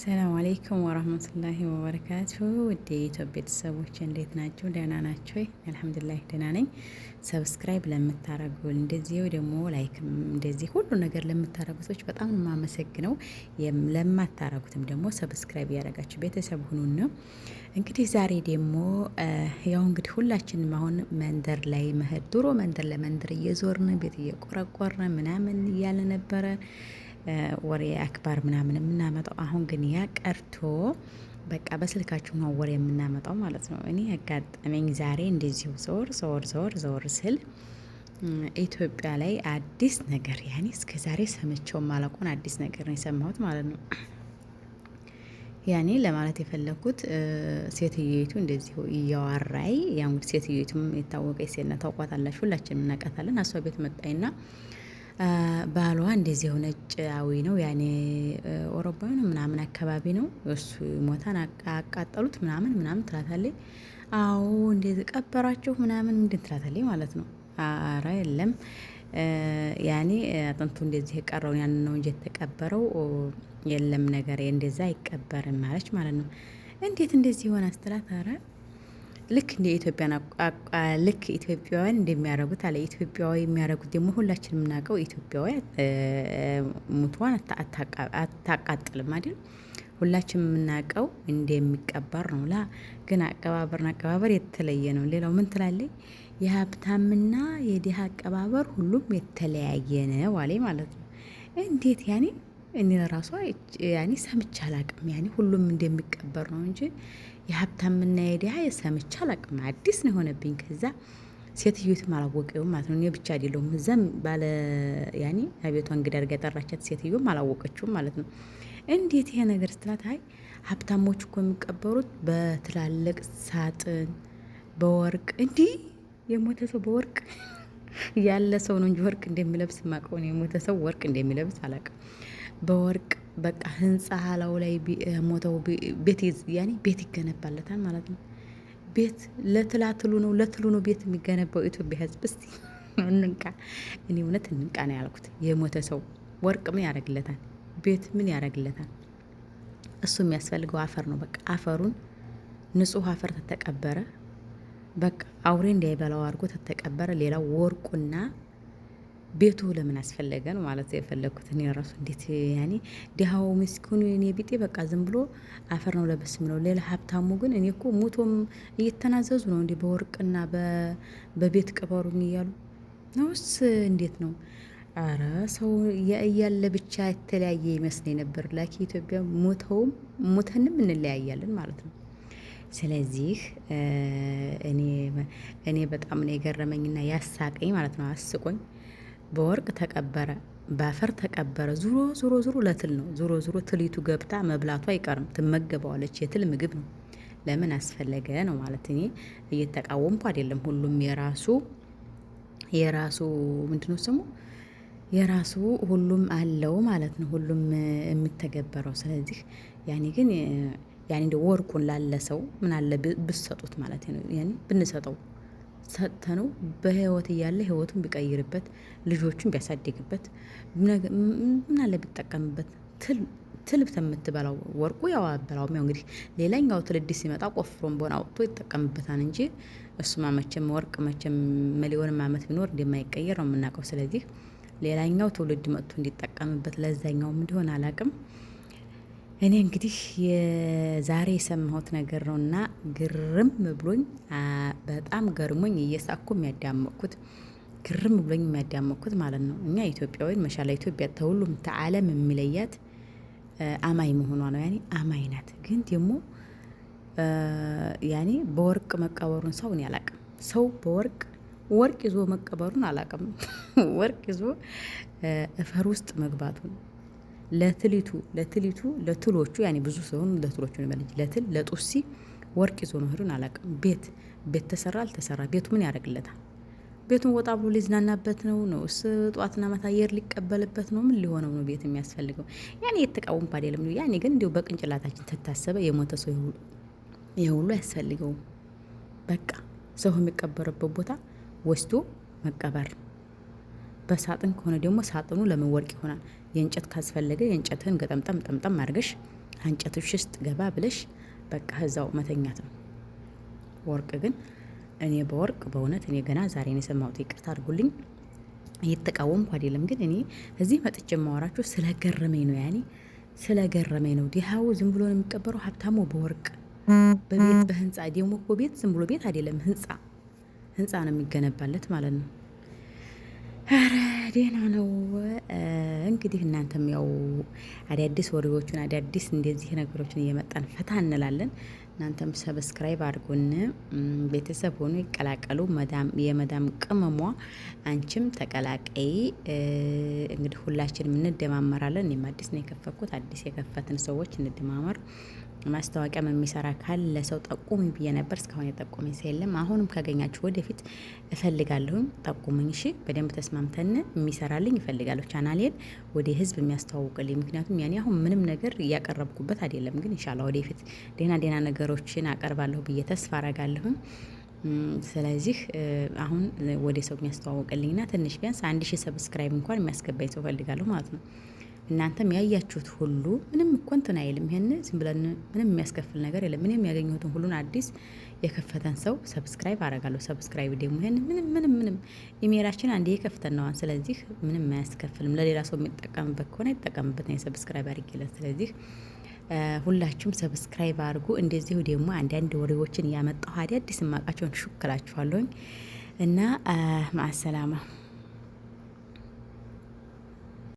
ሰላም አለይኩም ወራህመቱላሂ ወበረካቱ። ውድ የኢትዮጵያ ቤተሰቦች እንዴት ናችሁ? ደህና ናችሁ ወይ? አልሐምዱሊላህ ደህና ነኝ። ሰብስክራይብ ለምታረጉ እንደዚሁ ደግሞ ላይክ እንደዚህ ሁሉ ነገር ለምታረጉ ሰዎች በጣም የማመሰግነው። ለማታረጉትም ደግሞ ሰብስክራይብ ያደረጋችሁ ቤተሰብ ሁኑን ነው። እንግዲህ ዛሬ ደግሞ ያው እንግዲህ ሁላችንም አሁን መንደር ላይ መሄድ ድሮ መንደር ለመንደር እየዞርን ቤት እየቆረቆርን ምናምን እያለ ነበረ ወሬ አክባር ምናምን የምናመጣው። አሁን ግን ያ ቀርቶ በቃ በስልካችሁ ነው ወሬ የምናመጣው ማለት ነው። እኔ ያጋጠመኝ ዛሬ እንደዚሁ ዘወር ስል ኢትዮጵያ ላይ አዲስ ነገር ያኔ እስከ ዛሬ ሰምቼው ማለቁን አዲስ ነገር ነው የሰማሁት ማለት ነው። ያኔ ለማለት የፈለኩት ሴትዮይቱ እንደዚሁ እያዋራይ ያው እንግዲህ ሴትዮይቱም የታወቀች ሴት ናት፣ ታውቋታላችሁ፣ ሁላችንም እናውቃታለን። እሷ ቤት መጣይና ባሏ እንደዚህ የሆነ ነጫዊ ነው ያኔ ኦሮባዊ ነው ምናምን አካባቢ ነው እሱ ሞታን አቃጠሉት ምናምን ትላታለች። አዎ እንደዚህ ቀበራችሁ ምናምን ምንድን ትላታለች ማለት ነው። አረ የለም ያኔ አጥንቱ እንደዚህ የቀረውን ያን ነው እንጂ የተቀበረው የለም ነገር እንደዛ አይቀበርም ማለች ማለት ነው። እንዴት እንደዚህ ይሆን አስትላት። አረ ልክ እንደ ኢትዮጵያን ልክ ኢትዮጵያውያን እንደሚያደርጉት አለ። ኢትዮጵያዊ የሚያደርጉት ደግሞ ሁላችንም የምናውቀው ኢትዮጵያዊ ሙቷን አታቃጥልም አይደል? ሁላችንም የምናውቀው እንደሚቀበር ነው። ግን አቀባበር የተለየ ነው። ሌላው ምን ትላለች? የሀብታምና የድሃ አቀባበር ሁሉም የተለያየ ነው አለ ማለት ነው። እንዴት ያኔ እኔ ለራሷ ያኔ ሰምቼ አላቅም። ያኔ ሁሉም እንደሚቀበር ነው እንጂ የሀብታምና የድሃ ሰምቼ አላቅም። አዲስ ነው የሆነብኝ። ከዛ ሴትዮቱም አላወቀውም ማለት ነው። እኔ ብቻ አይደለሁም እዛም ባለ ያኔ አቤቷ እንግዳ አድርጋ የጠራቻት ሴትዮም አላወቀችውም ማለት ነው። እንዴት ይሄ ነገር ስትላት፣ አይ ሀብታሞች እኮ የሚቀበሩት በትላልቅ ሳጥን በወርቅ እንዲህ የሞተ ሰው በወርቅ ያለ ሰው ነው እንጂ ወርቅ እንደሚለብስ ማቀው ነው። የሞተ ሰው ወርቅ እንደሚለብስ አላቅም። በወርቅ በቃ ህንጻ ላው ላይ ሞተው ቤት ያኔ ቤት ይገነባለታል ማለት ነው። ቤት ለትሉ ነው ቤት የሚገነባው። ኢትዮጵያ ህዝብ እስቲ እንንቃ። እኔ እውነት እንንቃ ነው ያልኩት። የሞተ ሰው ወርቅ ምን ያደርግለታል? ቤት ምን ያደርግለታል? እሱ የሚያስፈልገው አፈር ነው። በቃ አፈሩን ንጹህ አፈር ተተቀበረ በቃ አውሬ እንዳይበላው አድርጎ ተተቀበረ። ሌላው ወርቁና ቤቱ ለምን አስፈለገ ነው ማለት የፈለኩት። እኔ ራሱ እንዴት ያኔ ድሃው ምስኪኑ እኔ ቢጤ በቃ ዝም ብሎ አፈር ነው ለበስ ምለው። ሌላ ሀብታሙ ግን እኔ እኮ ሙቶም እየተናዘዙ ነው እንዴ በወርቅና በቤት ቅበሩኝ እያሉ ነውስ እንዴት ነው? አረ ሰው እያለ ብቻ የተለያየ ይመስለኝ ነበር። ላኪ ኢትዮጵያ ሙተንም እንለያያለን ማለት ነው። ስለዚህ እኔ በጣም ነው የገረመኝና ያሳቀኝ ማለት ነው። አስቆኝ። በወርቅ ተቀበረ፣ በአፈር ተቀበረ። ዙሮ ለትል ነው። ዙሮ ትሊቱ ገብታ መብላቱ አይቀርም፣ ትመገበዋለች። የትል ምግብ ነው። ለምን አስፈለገ ነው ማለት። እኔ እየተቃወምኩ አይደለም። ሁሉም የራሱ ምንድነው ስሙ የራሱ ሁሉም አለው ማለት ነው። ሁሉም የሚተገበረው። ስለዚህ ያኔ ግን ያኔ እንደ ወርቁን ላለ ሰው ምን አለ ብሰጡት ማለት ነው። ያኔ ብንሰጠው ሰጥተነው በህይወት እያለ ህይወቱን ቢቀይርበት ልጆቹን ቢያሳድግበት ምን አለ ቢጠቀምበት። ትል የምትበላው ወርቁ ያው አበላውም ያው እንግዲህ ሌላኛው ትውልድ ሲመጣ ቆፍሮን በሆነ አውጥቶ ይጠቀምበታል እንጂ እሱማ መቼም ወርቅ መቼም ሚሊዮንም ዓመት ቢኖር እንደማይቀየር ነው የምናውቀው። ስለዚህ ሌላኛው ትውልድ መጥቶ እንዲጠቀምበት ለዛኛውም እንዲሆን አላቅም። እኔ እንግዲህ የዛሬ የሰማሁት ነገር ነውና ግርም ብሎኝ በጣም ገርሞኝ እየሳኩ የሚያዳመቅኩት ግርም ብሎኝ የሚያዳመቅኩት ማለት ነው። እኛ ኢትዮጵያውያን መሻላ ኢትዮጵያ ተሁሉም ተዓለም የሚለያት አማኝ መሆኗ ነው። ያኔ አማኝ ናት። ግን ደግሞ ያኔ በወርቅ መቀበሩን ሰው እኔ አላቅም። ሰው ወርቅ ይዞ መቀበሩን አላቅም። ወርቅ ይዞ እፈር ውስጥ መግባቱን ለትሎቹ ያኔ ብዙ ሰውን ለትሎቹ ነው ማለት ለጡሲ ወርቅ ይዞ ነው ሄዱን አላቅም። ቤት ተሰራ አልተሰራ ቤቱ ምን ያደርግለታል? ቤቱን ወጣ ብሎ ሊዝናናበት ነው ጧትና ማታ አየር ሊቀበልበት ነው? ምን ሊሆነው ነው ቤት የሚያስፈልገው? ያኔ የተቃወምኩ አይደለም። ያኔ ግን እንዲሁ በቅንጭላታችን ተታሰበ የሞተ ሰው የሁሉ ያስፈልገው። በቃ ሰው የሚቀበርበት ቦታ ወስዶ መቀበር። በሳጥን ከሆነ ደግሞ ሳጥኑ ለምን ወርቅ ይሆናል? የእንጨት ካስፈለገ የእንጨትህን ገጠምጠም አድርገሽ አንጨቶች ውስጥ ገባ ብለሽ በቃ እዛው መተኛት ነው። ወርቅ ግን እኔ በወርቅ በእውነት እኔ ገና ዛሬ ነው የሰማሁት። ይቅርታ አድርጉልኝ፣ እየተቃወምኩ አይደለም። ግን እኔ እዚህ መጥቼ የማወራችሁ ስለገረመኝ ነው። ያኔ ስለገረመኝ ነው። ድሃው ዝም ብሎ ነው የሚቀበረው፣ ሀብታሙ በወርቅ በቤት በህንጻ ደግሞ እኮ ቤት ዝም ብሎ ቤት አይደለም፣ ህንጻ ነው የሚገነባለት ማለት ነው። ኧረ ደህና ነው። እንግዲህ እናንተም ያው አዳዲስ ወሬዎችን አዳዲስ እንደዚህ ነገሮችን እየመጣን ፈታ እንላለን። እናንተም ሰብስክራይብ አድርጉን፣ ቤተሰብ ሆኑ፣ ይቀላቀሉ። የመዳም ቅመሟ አንቺም ተቀላቀይ። እንግዲህ ሁላችንም እንደማመራለን። እኔም አዲስ ነው የከፈትኩት። አዲስ የከፈትን ሰዎች እንደማመር ማስታወቂያም የሚሰራ ካለ ሰው ጠቁሚ ብዬ ነበር። እስካሁን የጠቆመኝ ሰው የለም። አሁንም ካገኛችሁ ወደፊት እፈልጋለሁኝ፣ ጠቁሙኝ። እሺ፣ በደንብ ተስማምተን የሚሰራልኝ እፈልጋለሁ። ቻናሌን ወደ ህዝብ የሚያስተዋውቅልኝ። ምክንያቱም ያኔ አሁን ምንም ነገር እያቀረብኩበት አይደለም፣ ግን ኢንሻአላህ ወደፊት ደህና ነገሮችን አቀርባለሁ ብዬ ተስፋ አረጋለሁኝ። ስለዚህ አሁን ወደ ሰው የሚያስተዋውቅልኝና ትንሽ ቢያንስ 1000 ሰብስክራይብ እንኳን የሚያስገባኝ ሰው እፈልጋለሁ ማለት ነው። እናንተም ያያችሁት ሁሉ ምንም እኮ እንትን አይልም። ይሄን ዝም ብለን ምንም የሚያስከፍል ነገር የለም። ምንም ያገኘሁትን ሁሉን አዲስ የከፈተን ሰው ሰብስክራይብ አረጋለሁ። ሰብስክራይብ ደግሞ ይሄን ምንም ኢሜላችን አንዴ የከፍተን ነው። ስለዚህ ምንም አያስከፍልም። ለሌላ ሰው የሚጠቀምበት ከሆነ ይጠቀምበት ነው ሰብስክራይብ አድርጌለት። ስለዚህ ሁላችሁም ሰብስክራይብ አድርጉ። እንደዚሁ ደግሞ አንዳንድ ወሬዎችን እያመጣሁ አዲስ ማቃቸውን ሹክላችኋለሁኝ እና ማሰላማ